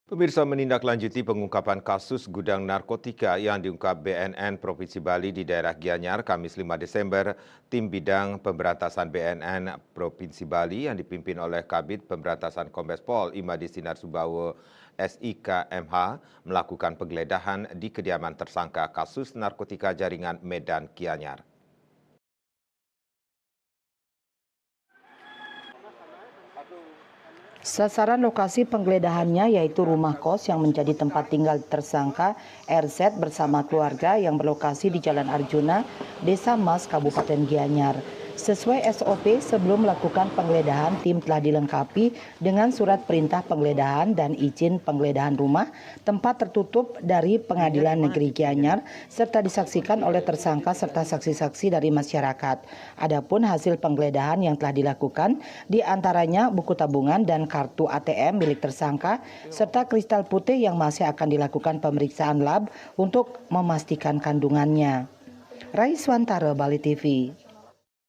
Pemirsa, menindaklanjuti pengungkapan kasus gudang narkotika yang diungkap BNN Provinsi Bali di daerah Gianyar Kamis 5 Desember, tim bidang pemberantasan BNN Provinsi Bali yang dipimpin oleh Kabid Pemberantasan Kombes Pol Imadi Sinar Subawo SIK MH melakukan penggeledahan di kediaman tersangka kasus narkotika jaringan Medan Gianyar. Sasaran lokasi penggeledahannya yaitu rumah kos yang menjadi tempat tinggal tersangka RZ bersama keluarga yang berlokasi di Jalan Arjuna, Desa Mas, Kabupaten Gianyar. Sesuai SOP, sebelum melakukan penggeledahan, tim telah dilengkapi dengan surat perintah penggeledahan dan izin penggeledahan rumah, tempat tertutup dari Pengadilan Negeri Gianyar, serta disaksikan oleh tersangka serta saksi-saksi dari masyarakat. Adapun hasil penggeledahan yang telah dilakukan, diantaranya buku tabungan dan kartu ATM milik tersangka, serta kristal putih yang masih akan dilakukan pemeriksaan lab untuk memastikan kandungannya. Raiswantara, Bali TV.